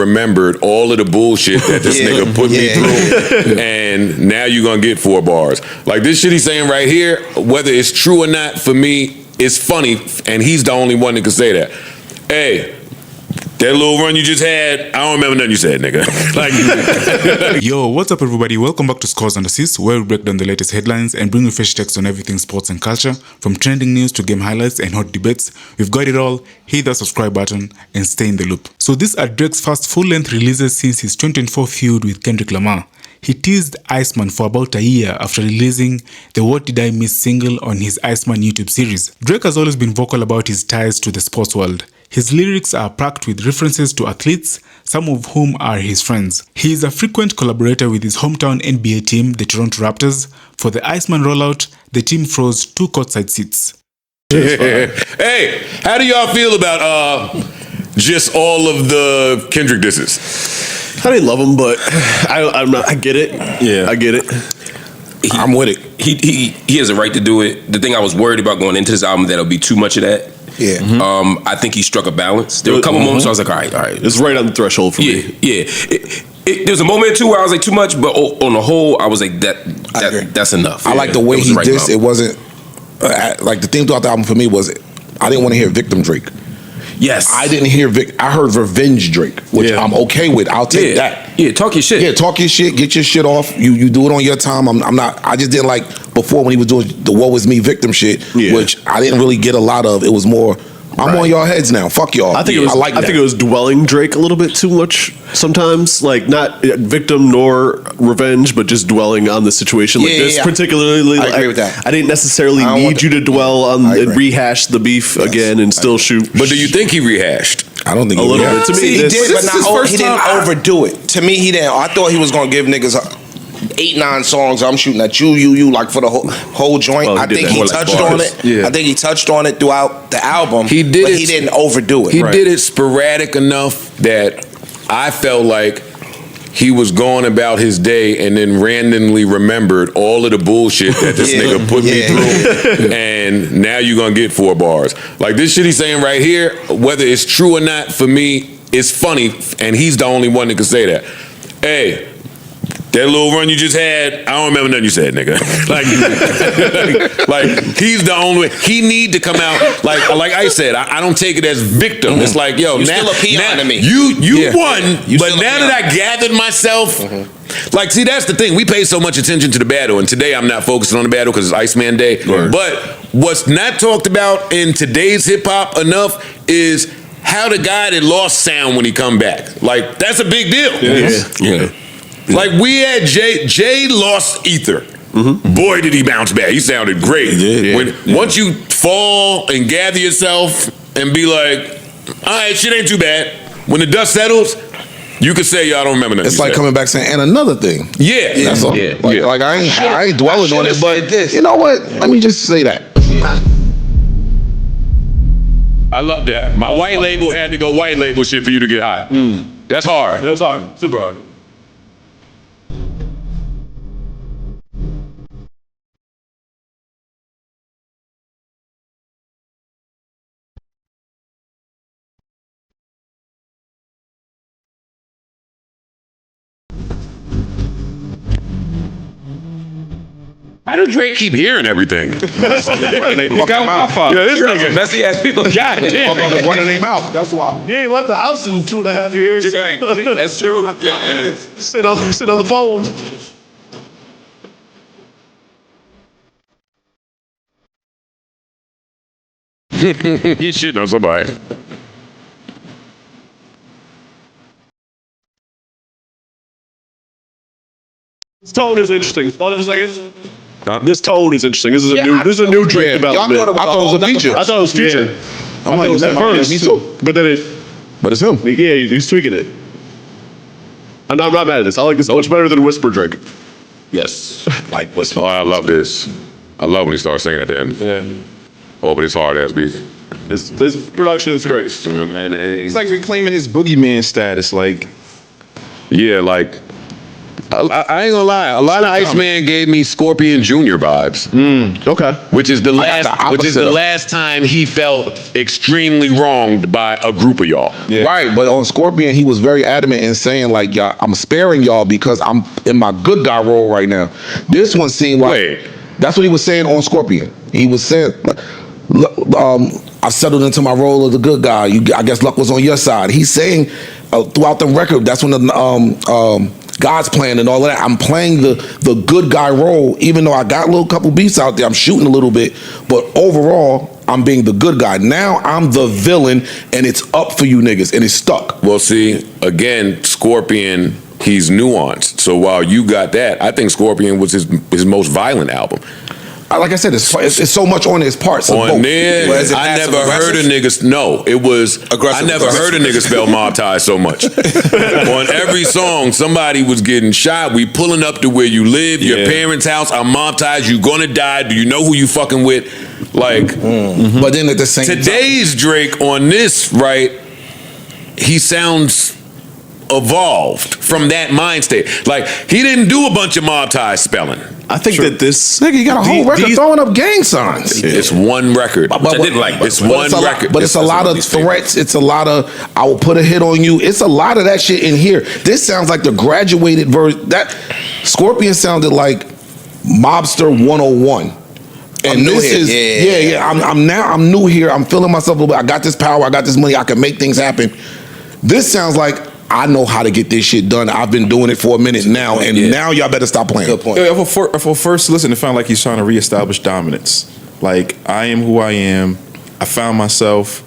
remembered all of the bullshit that this nigga put me through, and now you're gonna get 4 bars. Like this shit he's saying right here, whether it's true or not, for me, it's funny, and he's the only one that can say that. Hey, that little run you just had, I don't remember nothing you said, nigga. Like, yo, what's up, everybody? Welcome back to Scores and Assists, where we break down the latest headlines and bring you fresh takes on everything sports and culture, from trending news to game highlights and hot debates. We've got it all. Hit that subscribe button and stay in the loop. So these are Drake's first full-length releases since his 2024 feud with Kendrick Lamar. He teased ICEMAN for about a year after releasing the What Did I Miss single on his ICEMAN YouTube series. Drake has always been vocal about his ties to the sports world. His lyrics are packed with references to athletes, some of whom are his friends. He is a frequent collaborator with his hometown NBA team, the Toronto Raptors. For the ICEMAN rollout, the team froze 2 courtside seats. hey, how do y'all feel about just all of the Kendrick disses? I didn't love him, but I get it. Yeah, I get it. I'm with it. He has a right to do it. The thing I was worried about going into this album, that'll be too much of that. Yeah. I think he struck a balance. There were a couple moments where I was like, all right. It's right on the threshold for me. Yeah. There was a moment or two where I was like, too much, but on the whole, I was like, that's enough. I like the way he dissed. It wasn't like the theme throughout the album for me was I didn't want to hear Victim Drake. Yes. I didn't hear I heard Revenge Drake, which I'm okay with. I'll take that. Yeah, talk your shit. Yeah, talk your shit, get your shit off. You do it on your time. I'm not, I just didn't like before when he was doing the Woe Is Me Victim shit, which I didn't really get a lot of. It was more, I'm on y'all heads now. Fuck y'all. I think I think it was dwelling Drake a little bit too much sometimes. Like not victim nor revenge, but just dwelling on the situation. Like this particularly. I agree with that. I didn't necessarily need you to dwell on and rehash the beef again and still shoot. But do you think he rehashed? I don't think a little bit. To me, he did, but not he didn't overdo it. To me, he didn't. I thought he was gonna give niggas 8-9 songs. I'm shooting at you, like for the whole joint. I think he touched on it. Yeah. I think he touched on it throughout the album. He did, but he didn't overdo it. He did it sporadic enough that I felt like he was going about his day and then randomly remembered all of the bullshit that this nigga put me through, and now you're gonna get 4 bars. Like this shit he's saying right here, whether it's true or not, for me, it's funny, and he's the only one that can say that. Hey, that little run you just had, I don't remember nothing you said, nigga. like he's the only. He need to come out like I said. I don't take it as victim. It's like, yo, you still a peon to me. You won, but now that I gathered myself, like, see, that's the thing. We pay so much attention to the battle, and today I'm not focusing on the battle because it's ICEMAN Day. But what's not talked about in today's hip hop enough is how the guy that lost sound when he come back. Like that's a big deal. Yeah. Like we had Jay lost ether. Boy, did he bounce back. He sounded great. Once you fall and gather yourself and be like, all right, shit ain't too bad. When the dust settles, you could say, y'all don't remember nothing. It's like coming back saying, and another thing. That's all. Like I ain't dwelling on it, but you know what? Let me just say that. I love that. My white label had to go white label shit for you to get high. That's hard. That's hard. Super hard. How does Drake keep hearing everything? This nigga messy ass people. God damn. One of their mouth. That's why. He ain't left the house in 2.5 years. That's true. Sit on the phone. You should know somebody. This tone is interesting. This tone is interesting. This is a new Drake development. I thought it was a feature. I thought it was feature. I'm like, is that first? Me too. But then But it's him. Yeah, he's tweaking it. I'm not mad at this. I like this much better than Whisper Drake. Yes. Like Whisper. Oh, I love this. I love when he starts singing at the end. Yeah. Oh, but it's hard ass beat. This production is great. It's like reclaiming his boogeyman status. Like, yeah, like I ain't gonna lie. A lot of Iceman gave me Scorpion Jr. vibes. Okay. Which is the last time he felt extremely wronged by a group of y'all. Yeah. Right, but on Scorpion, he was very adamant in saying like, y'all, I'm sparing y'all because I'm in my good guy role right now. This one seemed like that's what he was saying on Scorpion. He was saying, I settled into my role of the good guy. I guess luck was on your side. He's saying throughout the record, that's when the God's plan and all of that. I'm playing the good guy role, even though I got a little couple beats out there. I'm shooting a little bit, but overall, I'm being the good guy. Now I'm the villain, and it's up for you niggas, and it's stuck. Well, see, again, Scorpion, he's nuanced. So while you got that, I think Scorpion was his most violent album. Like I said, it's so much on his parts. On there, I never heard a nigga. No, it was aggressive. I never heard a nigga spell mob ties so much. On every song, somebody was getting shot. We pulling up to where you live, your parents' house. I'm mob ties. You gonna die. Do you know who you fucking with? Like, but then at the same today's Drake on this, right? He sounds evolved from that mind state. Like, he didn't do a bunch of mob ties spelling. I think that this nigga, you got a whole record throwing up gang signs. It's one record. But I didn't like. It's one record. But it's a lot of threats. It's a lot of I will put a hit on you. It's a lot of that shit in here. This sounds like the graduated version. That Scorpion sounded like Mobster 101. And this is I'm new here. I'm feeling myself a little bit. I got this power. I got this money. I can make things happen. This sounds like I know how to get this shit done. I've been doing it for a minute now, and now y'all better stop playing. Good point. If a first listen, it sounded like he's trying to reestablish dominance. Like, I am who I am. I found myself.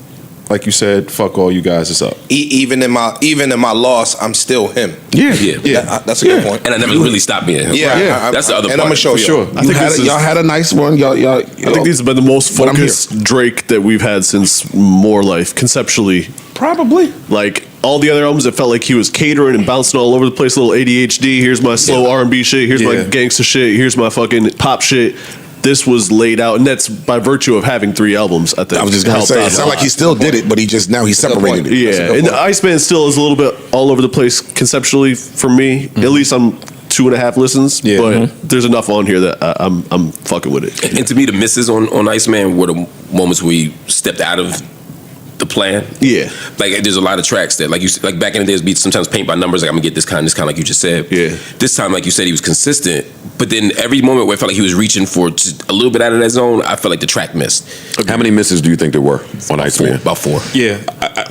Like you said, fuck all you guys. It's up. Even in my loss, I'm still him. That's a good point. And I never really stopped being him. That's the other part. And I'm gonna show you. Sure. I think y'all had a nice run. I think these have been the most focused Drake that we've had since More Life, conceptually. Probably. Like, all the other albums, it felt like he was catering and bouncing all over the place. A little ADHD. Here's my slow R&B shit. Here's my gangster shit. Here's my fucking pop shit. This was laid out, and that's by virtue of having 3 albums. I think I was just gonna say, it sounded like he still did it, but he separated it. Yeah, and Iceman still is a little bit all over the place conceptually for me. At least I'm 2.5 listens, but there's enough on here that I'm fucking with it. And to me, the misses on Iceman were the moments where he stepped out of the plan. Yeah, like there's a lot of tracks that, like back in the days, beats sometimes paint by numbers. Like, I'm gonna get this kind, like you just said. Yeah. This time, like you said, he was consistent. But then every moment where I felt like he was reaching for just a little bit out of that zone, I felt like the track missed. How many misses do you think there were on Iceman? About 4. Yeah,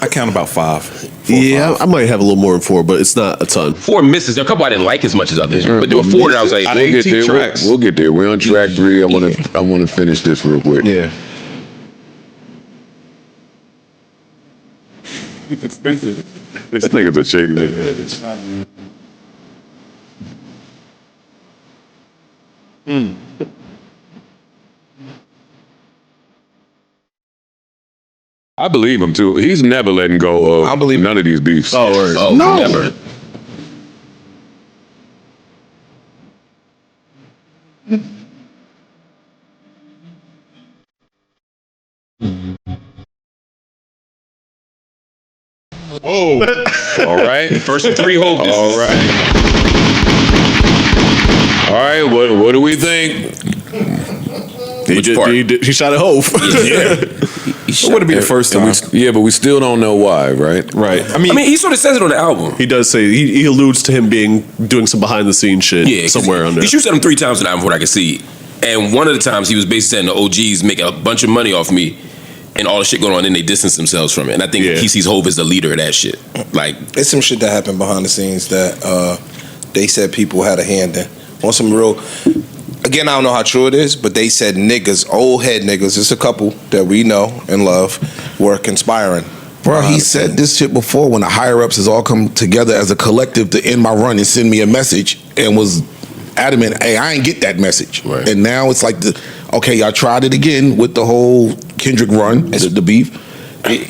I count about 5. I might have a little more than 4, but it's not a ton. 4 misses. There are a couple I didn't like as much as others, but there were 4 that I was like, I didn't get there. We'll get there. We're on track 3. I want to finish this real quick. Yeah. It's expensive. This nigga's a shady nigga. I believe him too. He's never letting go of none of these beefs. Oh, no. Never. Oh, all right. First 3 whole misses. All right. What do we think? He shot a Hove. It wouldn't be the first time. But we still don't know why, right? Right. I mean, he sort of says it on the album. He does say he alludes to him doing some behind the scenes shit somewhere on there. He shoots at him 3 times on the album, from what I can see. And one of the times he was basically saying the OGs making a bunch of money off me, and all the shit going on, and they distance themselves from it. And I think he sees Hove as the leader of that shit. Like, it's some shit that happened behind the scenes that they said people had a hand in. On some real, again, I don't know how true it is, but they said niggas, old head niggas, there's a couple that we know and love, were conspiring. Bro, he said this shit before when the higher-ups has all come together as a collective to end my run and send me a message, and was adamant, hey, I ain't get that message. Right. And now it's like, okay, y'all tried it again with the whole Kendrick run, the beef.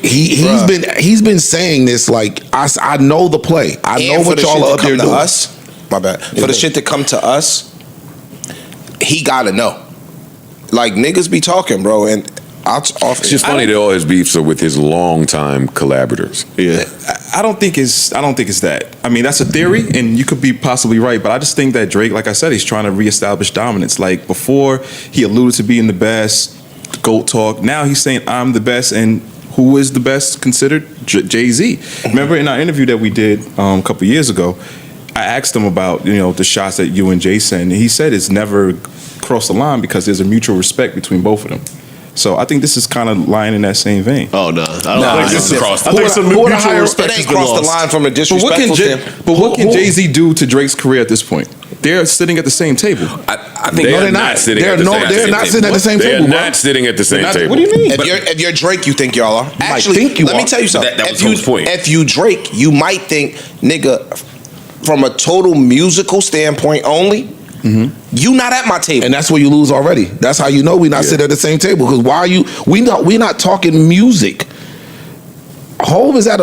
He's been saying this like, I know the play. I know what y'all are up there doing. Us, my bad. For the shit to come to us, he gotta know. Like, niggas be talking, bro, and It's just funny that all his beefs are with his longtime collaborators. Yeah, I don't think it's that. I mean, that's a theory, and you could be possibly right, but I just think that Drake, like I said, he's trying to reestablish dominance. Like before, he alluded to being the best, GOAT talk. Now he's saying I'm the best, and who is the best considered? Jay-Z. Remember in our interview that we did a couple years ago, I asked him about the shots that you and Jay sent, and he said it's never crossed the line because there's a mutual respect between both of them. So I think this is kind of lying in that same vein. Oh no, I don't think this is crossed. I think some mutual respect It has ain't been crossed the lost. line from a disrespectful standpoint. But what can Jay-Z do to Drake's career at this point? They're sitting at the same table. I think They're not sitting at the same table. They're not sitting at the same table. What do you mean? If you're Drake, you think y'all are. Actually, think you let me are. tell you something. That was Hope's point. If you Drake, you might think, nigga, from a total musical standpoint only, you not at my table. And that's where you lose already. That's how you know we not sitting at the same table. Because why are you? We not talking music. Hov is at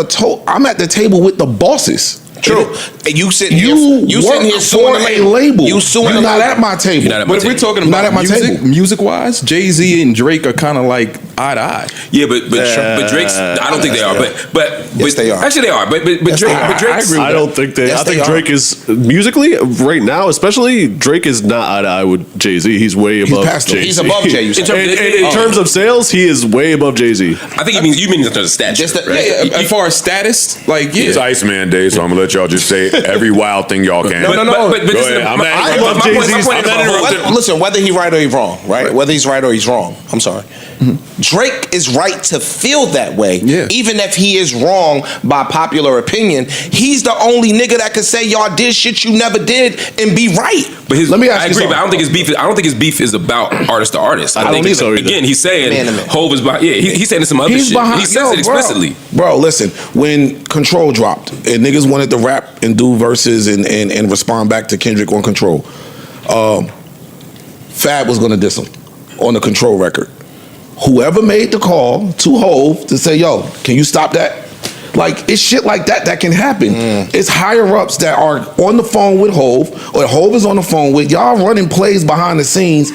I'm at the table with the bosses. True. And you sitting You here work suing for the a label. You suing You're the not label. at my table. You're not at my But if we're talking Not about at my table. music-wise, Jay-Z and Drake are kind of like eye to eye. Yeah, but Drake's. I don't think they are. But Yes, they are. Actually, they are. But Drake's. I don't think they. Yes, I think they are. Drake is musically right now, especially Drake is not eye to eye with Jay-Z. He's way above past him. Jay-Z. He's above Jay, you said. In terms of sales, he is way above Jay-Z. I think you mean in terms of stature. Just the- right? As far as status, like It's Iceman Day, so I'm gonna let y'all just say every wild thing y'all can. No. But Go this ahead. is I'm my not- point Jay-Z's- is I'm not interrupting. Listen, whether he's right or he's wrong, right? Whether he's right or he's wrong. I'm sorry. Drake is right to feel that way. Yeah. Even if he is wrong by popular opinion, he's the only nigga that could say y'all did shit you never did and be right. But Let me ask I you agree, something. but I don't think his beef is about artist to artist. I don't think think so either. Again, he's saying Man to man. Hov is behind. Yeah, he's saying some other shit. He says it explicitly. Bro, listen, when Control dropped and niggas wanted to rap and do verses and respond back to Kendrick on Control, Fab was gonna diss him on the Control record. Whoever made the call to Hov to say, yo, can you stop that? Like, it's shit like that can happen. It's higher ups that are on the phone with Hov, or Hov is on the phone with y'all running plays behind the scenes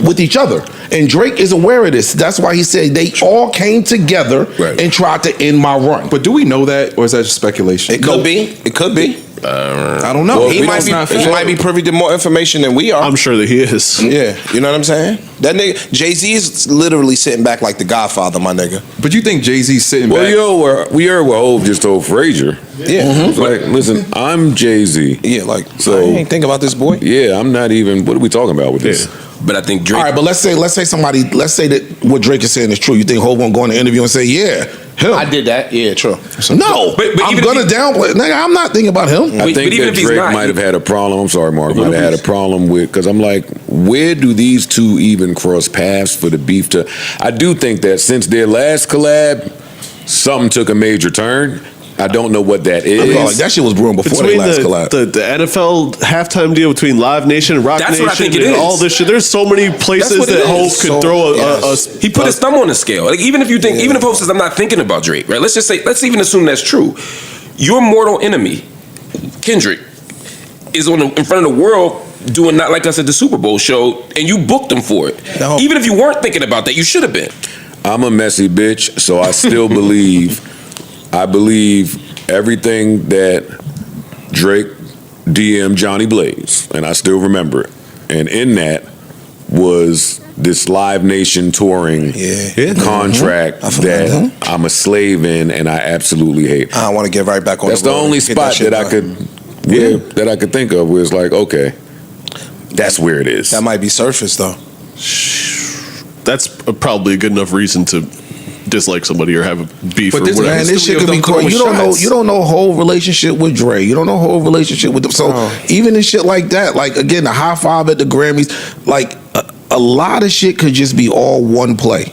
with each other. And Drake is aware of this. That's why he said they all came together and tried to end my run. But do we know that, or is that just speculation? It could be. It could be. I don't know. He might be privy to more information than we are. I'm sure that he is. Yeah, you know what I'm saying? That nigga Jay-Z is literally sitting back like the Godfather, my nigga. But you think Jay-Z's sitting back? We heard what Hov just told Frazier. Yeah. Like, listen, I'm Jay-Z. Yeah, like So- I ain't think about this boy. Yeah, I'm not even. What are we talking about with this? But I think Drake. All right, but let's say that what Drake is saying is true. You think Hov won't go in the interview and say, yeah, him? I did that. Yeah, true. No, But I'm even gonna if he- downplay. Nigga, I'm not thinking about him. I But think even that if he's Drake not, might have had a problem. I'm sorry, Mark. Might have had a problem with, because I'm like, where do these two even cross paths for the beef to? I do think that since their last collab, something took a major turn. I don't know what that is. Like, that shit was brewing before they Between last collab. the NFL halftime deal between Live Nation and Rock That's Nation what I think it and is. all this shit, there's so many places what it that is. Hov could throw a He put his thumb on the scale. Like even if you think, even if Hov says I'm not thinking about Drake, right? Let's even assume that's true. Your mortal enemy, Kendrick, is in front of the world doing Not Like Us at the Super Bowl show, and you booked him for it. No. Even if you weren't thinking about that, you should have been. I'm a messy bitch, so I still believe. I believe everything that Drake DM'd Johnny Blaze, and I still remember it. And in that was this Live Nation touring contract that I'm a slave in, and I absolutely hate. I want to get right back on. That's the only spot that I could think of where it's like, okay, that's where it is. That might be surface though. That's probably a good enough reason to dislike somebody or have a beef But or this whatever. Man, this shit History of could be them cool. throwing You don't know whole relationship with Dre. You don't know whole relationship with them. So even in shit like that, like again, the high five at the Grammys, like a lot of shit could just be all one play.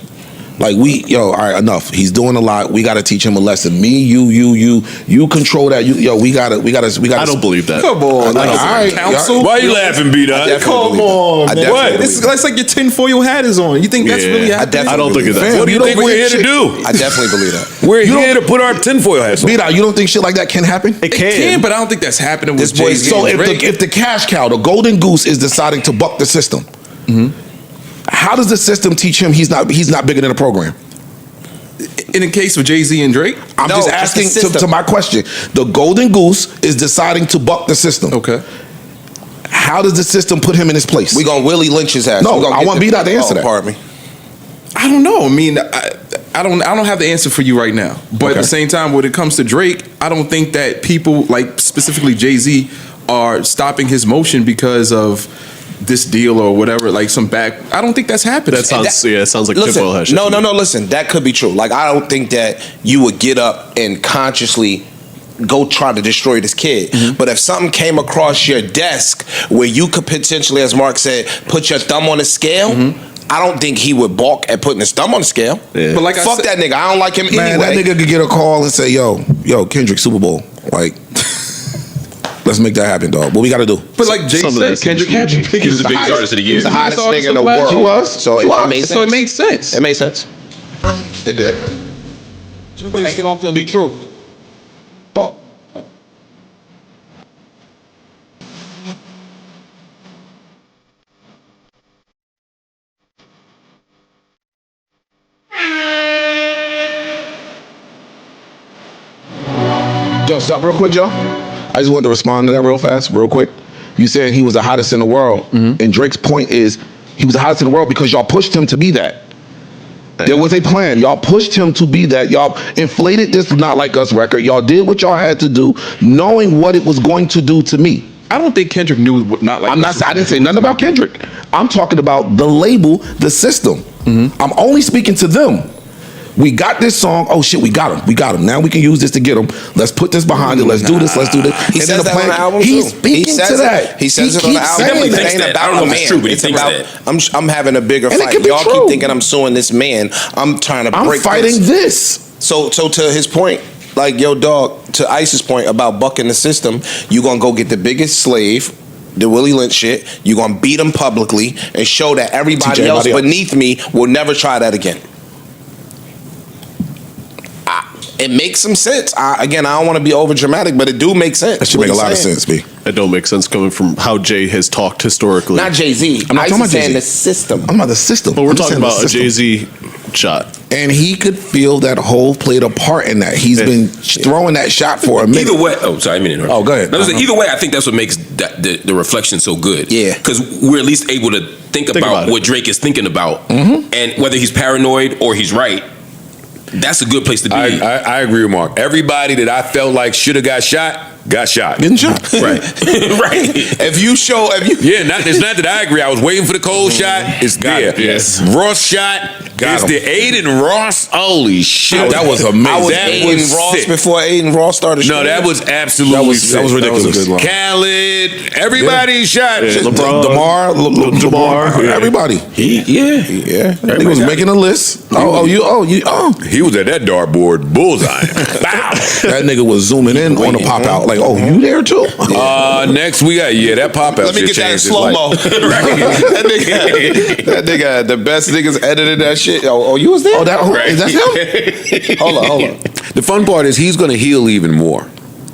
Like all right, enough. He's doing a lot. We got to teach him a lesson. Me, you control that. We gotta. I don't believe that. Come on, Like, like, all right, counsel. Why you laughing, B-Dot? Come on, I man. definitely What? believe It's that. like your tinfoil hat is on. You think that's really happening? I don't think of that. Fam, What do you think don't we're here shit- to do? I definitely believe that. We're here to put our tinfoil hats on. B-Dot, you don't think shit like that can happen? It It can, but I don't think that's happening with This boy's Jay-Z. So and Drake. if the cash cow, the golden goose, is deciding to buck the system, How does the system teach him he's not bigger than the program? In the case of Jay-Z and Drake? I'm just asking to my question. The Golden Goose is deciding to buck the system. Okay. How does the system put him in his place? We gonna Willie Lynch his ass. No, I want B-Dot to answer that. Pardon me. I don't know. I mean, I don't have the answer for you right now. But at the same time, when it comes to Drake, I don't think that people, like specifically Jay-Z, are stopping his motion because of this deal or whatever, like some back. I don't think that's happening. That sounds it sounds like listen, tinfoil hat. No, listen, that could be true. Like, I don't think that you would get up and consciously go try to destroy this kid. But if something came across your desk where you could potentially, as Mark said, put your thumb on the scale, I don't think he would balk at putting his thumb on the scale. But like fuck that nigga. I don't like him Man, anyway. that nigga could get a call and say, yo, Kendrick, Super Bowl. Like, let's make that happen, dog. What we got to do? But like Jay said, Kendrick Kendrick. He was the biggest artist of the year. He's the hottest nigga in the world. He was. So it made sense. So it made sense. It made sense. It did. Just make it all be true. Joe, stop real quick, Joe. I just wanted to respond to that real fast, real quick. You said he was the hottest in the world. And Drake's point is he was the hottest in the world because y'all pushed him to be that. There was a plan. Y'all pushed him to be that. Y'all inflated this Not Like Us record. Y'all did what y'all had to do, knowing what it was going to do to me. I don't think Kendrick knew what Not Like Us. I didn't say nothing about Kendrick. I'm talking about the label, the system. I'm only speaking to them. We got this song. Oh shit, we got him. We got him. Now we can use this to get him. Let's put this behind it. Let's do this. Let's do this. He And says then that on the album He's too. speaking to that. He says it on the keeps album. saying It that. ain't that. about I don't know a if it's man. true, but he It's thinks about that. I'm having a bigger And it fight. could be Y'all true. keep thinking I'm suing this man. I'm trying to break. I'm fighting this. So to his point, like, yo, dog, to Ice's point about bucking the system, you gonna go get the biggest slave, the Willie Lynch shit. You gonna beat him publicly and show that everybody else beneath me will never try that again. It makes some sense. I don't want to be over dramatic, but it do make sense. That should make a lot of sense, B. It don't make sense coming from how Jay has talked historically. Not Jay-Z. I'm not talking about saying Jay-Z. the system. I'm about the system. But we're I'm talking saying the about a system. Jay-Z shot. And he could feel that Hov played a part in that. He's been throwing that shot for a minute. Either way, sorry, I mean to interrupt. Oh, go ahead. No, either way, I think that's what makes the reflection so good. Yeah. Because we're at least able to think about what Drake is thinking about, and whether he's paranoid or he's right. That's a good place to be. I agree with Mark. Everybody that I felt like should have got shot. Getting shot. Right. Right. Yeah, it's not that I agree. I was waiting for the cold shot. It's there. Yes. Ross shot. It's the Aiden Ross. Holy shit. That was amazing. I was That Aiden was Ross sick. before Aiden Ross started. No, that was absolutely sick. that was ridiculous. Khaled. Everybody shot. Yeah. LeBron. DeMar. Yeah. Everybody. Yeah. He was making a list. He was at that dartboard bullseye. Bow. That nigga was zooming in on the pop out. Like, oh, you there too? Next we got that pop out. Let me get that slow mo. That nigga, the best niggas edited that shit. Oh, you was there? Oh, is that him? Hold on. The fun part is he's gonna heal even more.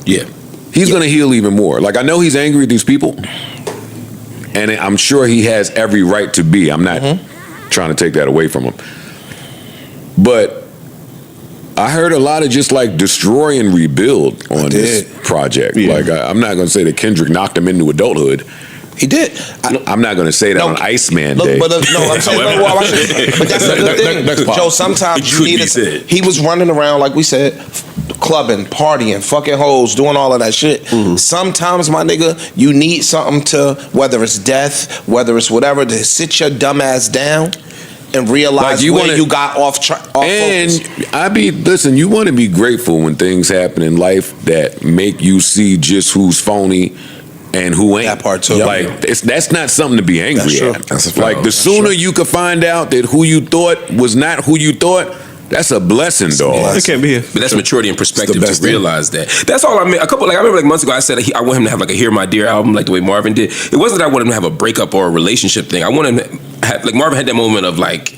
Yeah. He's gonna heal even more. Like, I know he's angry at these people, and I'm sure he has every right to be. I'm not trying to take that away from him. But I heard a lot of just like destroy and rebuild on this project. Yeah. Like, I'm not gonna say that Kendrick knocked him into adulthood. He did. I'm not gonna say that on ICEMAN Day. But I'm saying, but that's a good thing. Joe, sometimes you need it. He was running around, like we said, clubbing, partying, fucking hoes, doing all of that shit. Sometimes, my nigga, you need something to, whether it's death, whether it's whatever, to sit your dumb ass down and realize you got off and focus. Listen, you want to be grateful when things happen in life that make you see just who's phony and who ain't. That part too. Like, that's not something to be angry at. That's a fact. Like, the sooner you could find out that who you thought was not who you thought, that's a blessing, dog. I can't be here. But that's maturity and perspective It's the best to realize that. That's all I mean. I remember like months ago, I said I want him to have like a Hear My Dear album, like the way Marvin did. It wasn't that I wanted him to have a breakup or a relationship thing. I wanted him to have, like Marvin had that moment of like,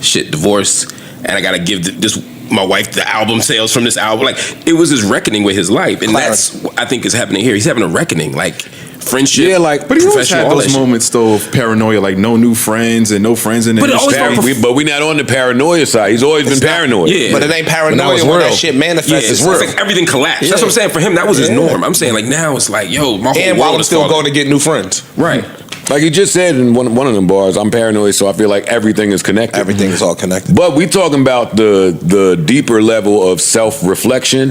shit, divorce, and I gotta give this my wife the album sales from this album. Like, it was his reckoning with his life, and that's what I think is happening here. He's having a reckoning, like, friendship. Yeah, like, But he always professional, had all those that shit. moments though of paranoia, like no new friends and no friends in the But it always industry. felt But we're not on the paranoia side. He's always been paranoid. Yeah. But it ain't paranoia But now it's when real. that shit manifests. Yeah, it's like everything collapsed. That's what I'm saying. For him, that was his norm. I'm saying like now it's like, yo, my whole And world while I'm is still falling. going to get new friends. Right. Like he just said in one of them bars, I'm paranoid, so I feel like everything is connected. Everything is all connected. But we talking about the deeper level of self-reflection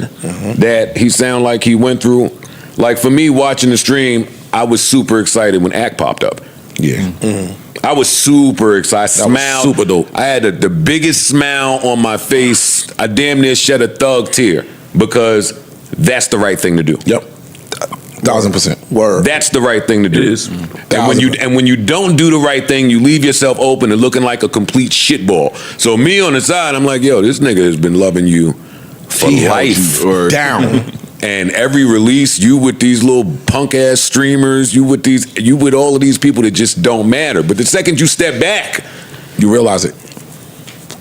that he sound like he went through. Like for me, watching the stream, I was super excited when Act popped up. Yeah. I was super excited. That was Smiled. super dope. I had the biggest smile on my face. I damn near shed a thug tear because that's the right thing to do. Yep. 1000%. Word. That's the right thing to do. It is. And when you don't do the right thing, you leave yourself open and looking like a complete shitball. So me on the side, I'm like, yo, this nigga has been loving you for life. Down. And every release, you with these little punk ass streamers, you with all of these people that just don't matter. But the second you step back, You realize it.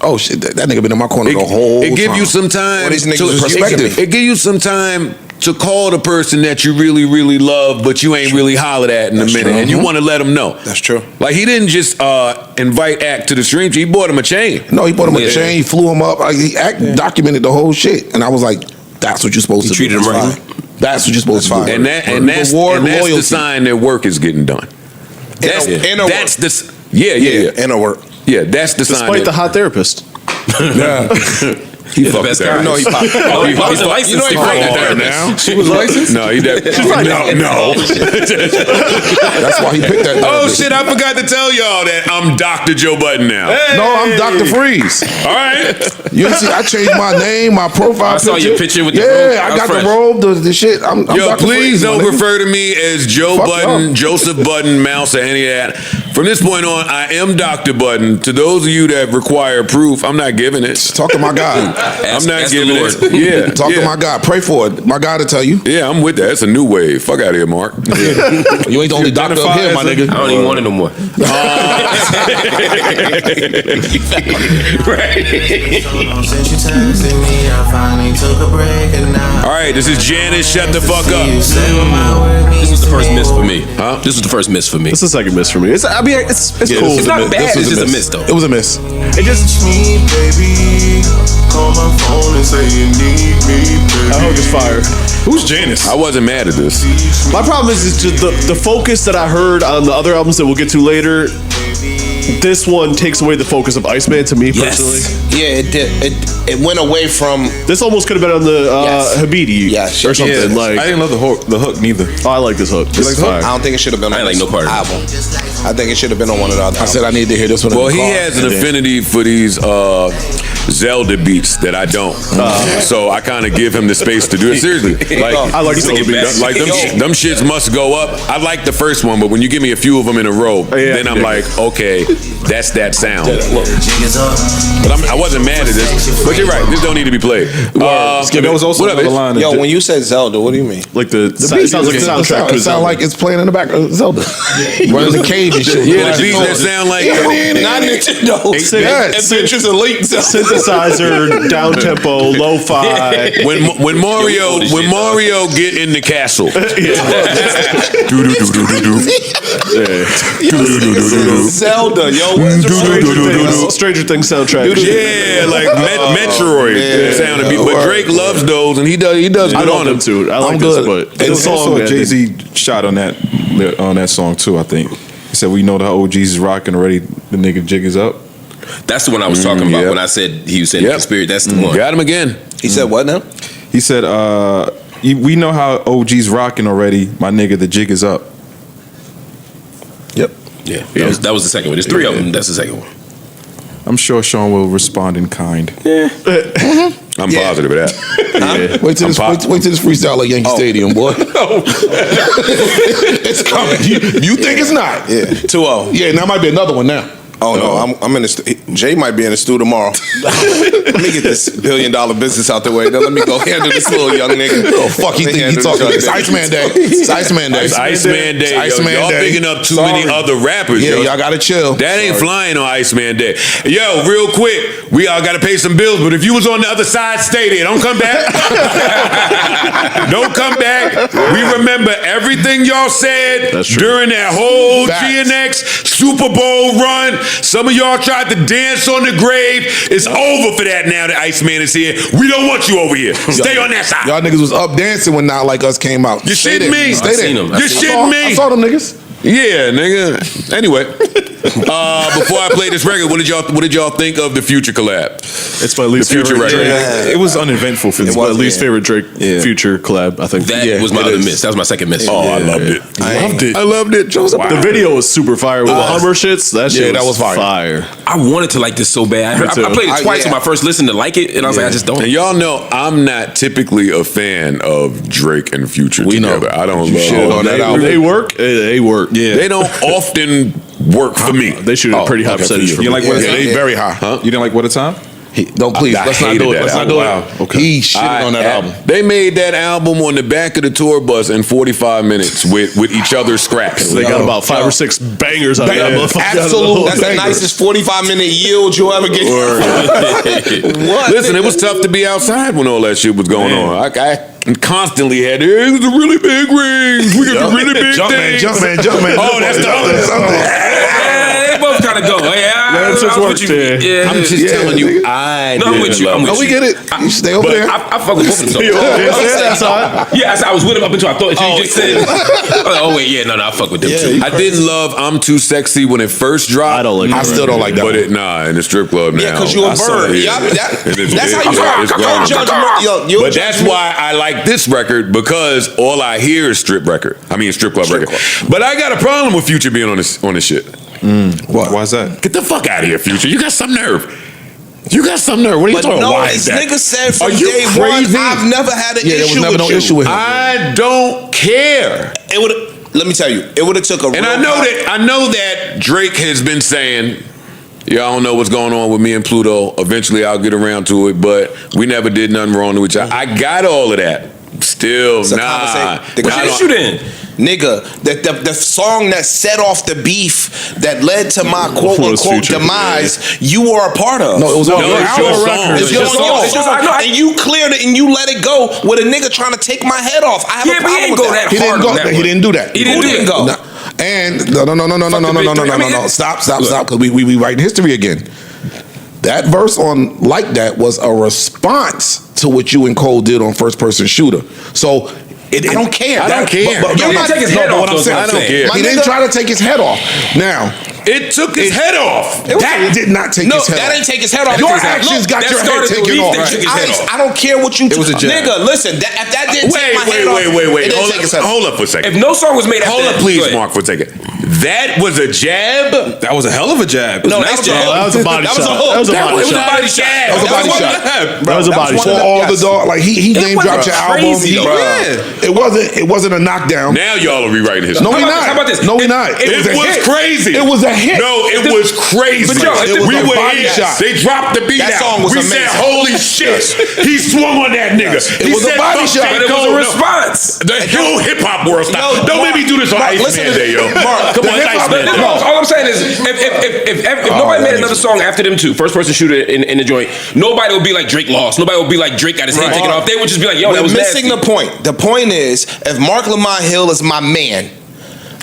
Oh shit, that nigga been in my corner the whole time. it give you some time. Well, these niggas to- was perspective. It give you some time to call the person that you really, really love, but you ain't really hollered at in a minute, and you want to let them know. That's true. Like he didn't just invite Act to the stream; he bought him a chain. No, he bought him Yeah. a chain, he flew him up. Like, he documented the whole shit, and I was like, "That's what you're supposed to treated do." him That's right. fine. That's what you're supposed to do. And that's Reward the loyalty. sign that work is getting done. That's Inner that's work. the yeah. Inner work. Yeah, that's the sign. Despite the that- hot therapist. he the fucked best with guy. that. No, he popped. Oh, he's licensed. You know he to fucked fuck with with that that. She was licensed? No, he no. That's why he picked that. Oh therapist. shit! I forgot to tell y'all that I'm Dr. Joe Budden now. No, I'm Dr. Freeze. All right. You see, I changed my name, my profile. I saw your picture with the yeah, robe. I That got was the robe, the shit. I'm Yo, Dr. please Freeze, my don't nigga. refer to me as Joe Fuck Budden, y'all. Joseph Budden, Mouse, or any of that. From this point on, I am Dr. Budden. To those of you that require proof, I'm not giving it. Talk to my God. I'm not ask the giving Lord. it. Yeah. Talk to my God. Pray for it. My God to tell you. Yeah, I'm with that. It's a new wave. Fuck out of here, Mark. You ain't the only doctor up here, my nigga. I don't even want it no more. All right, this is Janice. Shut the fuck up. This was the first miss for me. Huh? This was the first miss for me. This is the second miss for me. It's cool. It's not bad. It's just a miss though. It was a miss. It just I hope it's fire. Who's Janice? I wasn't mad at this. My problem is just the focus that I heard on the other albums that we'll get to later. This one takes away the focus of Iceman to me personally. Yeah, it did. It went away from. This almost could have been on the Yes. Habidi Yes. or something. Yeah, Like I didn't love the hook neither. oh, I like this hook. This is fire. I don't think it should have been on I ain't like this no part of it. album. I think it should have been on one of the other I said I need to hear this one. Well, in he the car. has an affinity for these Zelda beats that I don't. So I kind of give him the space to do it. Seriously. Like, I like He's Zelda thinking beats. back. like them shits must go up. I like the first one, but when you give me a few of them in a row, yeah, then I'm yeah. like, okay, that's that sound. But I wasn't mad at this. But you're right, this don't need to be played. There was also what up, another bitch? line. Yo, when you said Zelda, what do you mean? Like the it sounds like the soundtrack to It sounds Zelda. like it's playing in the back of Zelda. Running the cage and shit. Yeah, the beats that sound like Not Nintendo. Yes. Adventures of Link. synthesizer, down tempo, lo-fi. when Mario get in the castle. Zelda, yo. Stranger Things soundtrack. Yeah, like Metroid sounding beat. But Drake loves those, and he does I good love on them them. too. I like I'm this, good. but And the song, also man, Jay-Z shot on that song too, I think. He said, we know the OGs is rocking already, the nigga jig is up. That's the one I was talking about yep. when I said he was saying Yep. the spirit. That's the one. Got him again. He said what now? He said, we know how OG's rocking already, my nigga, the jig is up. Yep. Yeah, that was the second one. There's three of them. That's the second one. I'm sure Sean will respond in kind. I'm positive of that. Wait till this freestyle at Yankee Stadium, boy. It's coming. You think it's not? Yeah. 2-0. Yeah, now might be another one now. Oh no, I'm in the Jay might be in the stew tomorrow. Let me get this $1 billion business out the way. Then let me go handle this little young nigga. Oh, fuck, he think he talking. It's ICEMAN Day. It's ICEMAN Day. It's ICEMAN Day. It's Yo, ICEMAN y'all Day. picking up too many other rappers. Yeah, yo. y'all gotta chill. That ain't flying on ICEMAN Day. Yo, real quick, we all gotta pay some bills, but if you was on the other side, stay there. Don't come back. Don't come back. We remember everything y'all said during that whole GNX Super Bowl run. Some of y'all tried to dance on the grave. It's over for that now that ICEMAN is here. We don't want you over here. Stay on that side. Y'all niggas was up dancing when Not Like Us came out. You shitting me? Stay there. You shitting me? I saw them niggas. Yeah, nigga. Anyway, before I play this record, what did y'all think of the Future collab? It's my least favorite record. Drake. It was uneventful for me. It's my least favorite Drake Future collab, I think. That was my other miss. That was my second miss. Oh, I loved it. I loved it. The video was super fire with the Hummer shits. That shit that was fire. I wanted to like this so bad. I played it twice on my first listen to like it, and I was like, I just don't. And y'all know I'm not typically a fan of Drake and Future We know. together. I don't You shitted love on that album. They work. They work. Yeah. They don't often work for me. They shoot a pretty high percentage. You like what? Yeah, they very high. Huh? You didn't like What a Time? Don't please. I Let's not hated do it. that Let's not album. do Wow. it. Okay. He shitted on that album. They made that album on the back of the tour bus in 45 minutes with each other's scraps. They got about 5 or 6 bangers out of that motherfucker. Absolutely. That's the nicest 45-minute yield you'll ever get. What? Listen, it was tough to be outside when all that shit was going on. I constantly had the really big rings. We got the really big things. Jumpman. Oh, that's the other. They both kind of go. That's just work there. Yeah. I'm just telling you, I No, I'm with you. I'm with Oh, we you. get it. You stay over there. I fuck with both of them. That's all right. Yeah, I was with him up until I thought you just said. Oh wait, yeah, no, I fuck with them too. I didn't love I'm Too Sexy when it first dropped. I don't like it. I still don't like that But one. in the strip club now. Yeah, because you're a I saw bird. it. Yeah, that's how you it's gone. judge. But that's why I like this record, because all I hear is strip club record. But I got a problem with Future being on this shit. What? Why's that? Get the fuck out of here, Future. You got some nerve. What are you talking about? Why is this that? nigga said from Are you day crazy? one, I've never had an Yeah, there was issue never with no you. issue with him. I don't care. It would. Let me tell you, it would have took a. And I know that Drake has been saying, y'all don't know what's going on with me and Pluto. Eventually I'll get around to it, but we never did nothing wrong to each other. I got all of that. Still, It's a nah. conversation. What's the issue then? Nigga, the song that set off the beef that led to my quote Was unquote Future, demise, you were a part of. No, it was on No, your it's your album. song. It's your song. And you cleared it and you let it go with a nigga trying to take my head off. I have a Yeah, but he problem didn't with go that. that He didn't hard go. on that He one. didn't do that. He didn't go. No. And no. Stop. Because we writing history again. That verse on Like That was a response to what you and Cole did on First Person Shooter. So I don't care. I don't care. You're not taking his head off, What I'm though, saying, I don't care. He didn't try to take his head off. Now, It took his head off. that did not take No, his head off. that ain't take his head off. Your Look, actions got that your head started the taken beef off. that took his head off. I don't care what you. It was a jab. Nigga, listen. If that didn't take my head off, Wait. it didn't take his head off. Hold up for a second. If no song was made after Hold up, that, please, go ahead. Mark, for a second. That was a jab? That was a hell of a jab. No, Nice that was a jab. hook. That was a body That was a shot. hook. That was a That body was shot. a body jab. That was a body shot. That was a body For shot. all the dog, like he name dropped your album. crazy, though. It wasn't a knockdown. Now y'all are rewriting history. No, we How not. about this? No, we not. It was a hit. crazy. It was a hit. No, it was crazy. But yo, it was we a were body here. shot. They dropped the beat That out. song was we amazing. said, holy shit. He swung on that nigga. It was a body shot. But it was a response. The whole hip hop world stop. No, Don't Mark, make me do this on Mark, Iceman listen to Day, yo. Mark, Come the on, hip hop- Iceman Day. No, all I'm saying is, if nobody made another song after them two, First Person Shooter in the joint, nobody would be like Drake lost. Nobody would be like Drake got his head taken off. They would just be like, yo, that We're was missing nasty. the point. The point is, if Mark Lamont Hill is my man,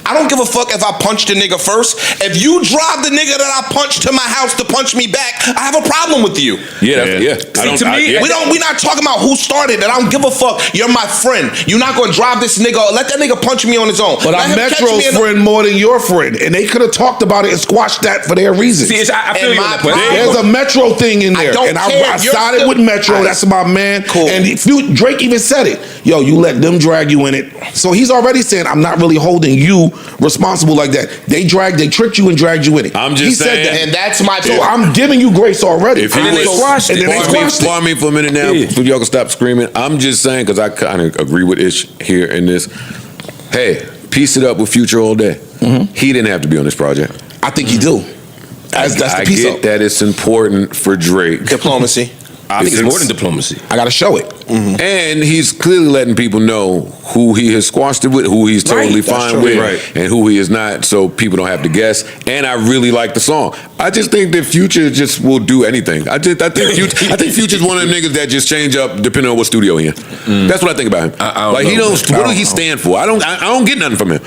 I don't give a fuck if I punched a nigga first. If you drive the nigga that I punched to my house to punch me back, I have a problem with you. Yeah. to me, We're not talking about who started it. I don't give a fuck. You're my friend. You're not gonna drive this nigga. Let that nigga punch me on his own. But Let I'm him catch Metro's me in the- friend more than your friend, and they could have talked about it and squashed that for their reasons. See, I feel And you on my that point. problem- There's a Metro thing in I there, don't and care. I You're sided still- with Metro. That's my man. Cool. And Drake even said it. Yo, you let them drag you in it. So he's already saying, I'm not really holding you responsible like that. They tricked you and dragged you in it. I'm just he saying. said that. And that's my So point. I'm giving you grace already. If he And then they was- squashed it. And then they squashed it. Pardon me for a minute now, so y'all can stop screaming. I'm just saying, because I kind of agree with Ish here in this. Hey, piece it up with Future all day. He didn't have to be on this project. I think you do. That's the I piece get up. that it's important for Drake. Diplomacy. I think it's more than diplomacy. I gotta show it. And he's clearly letting people know who he has squashed it with, who he's totally Right, that's fine true. with, Right. and who he is not, so people don't have to guess. And I really like the song. I just think that Future just will do anything. I think Future's one of them niggas that just change up depending on what studio he in. That's what I think about him. I don't like he know, don't. man. What do he stand for? I don't get nothing from him.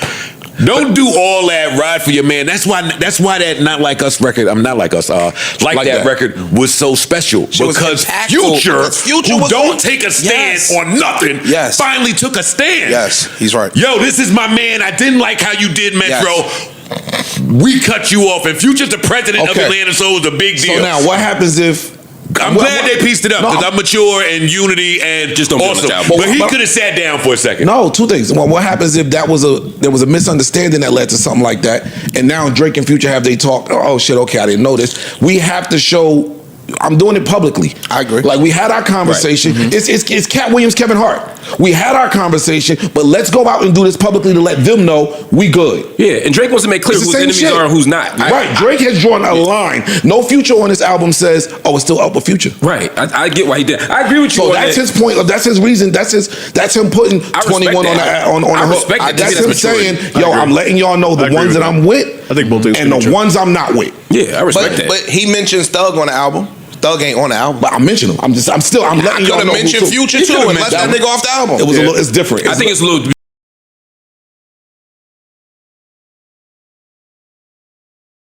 Don't do all that ride for your man. That's why that Not Like Us record. I'm Not Like Us. Like that record was so special She was because impactful. Future was don't on- take a stand Yes. on nothing. Yes. Finally took a stand. Yes, he's right. Yo, this is my man. I didn't like how you did Metro. We cut you off, and Future's the president of Okay. Atlanta, so it was a big deal. So now, what happens if? I'm glad they pieced it up because I'm mature and unity and Just don't be on awesome. the album. But he could have sat down for a second. No, two things. Well, what happens if there was a misunderstanding that led to something like that, and now Drake and Future have they talk? Oh shit, okay, I didn't know this. We have to show. I'm doing it publicly. I agree. Like we had our conversation. It's Cat Williams, Kevin Hart. We had our conversation, but let's go out and do this publicly to let them know we good. Yeah, and Drake wants to make clear It's the whose same enemies shit. are and who's not. Right. Drake has drawn a line. No Future on this album says, "Oh, it's still up with Future." Right. I get why he did. I agree with you. So on that's that. his point. That's his reason. That's him putting I respect 21 on that. the I hook. respect that. That's That's him maturity. saying, "Yo, I'm letting y'all know the I agree ones with that that. I'm with, I think both things and can be the true. ones I'm not with." Yeah, I respect that. But He mentions Thug on the album. Thug ain't on the album. But I mention him. I'm letting y'all know. Could have mentioned Future too and let that nigga off the album. It was a little. It's different. I think it's a little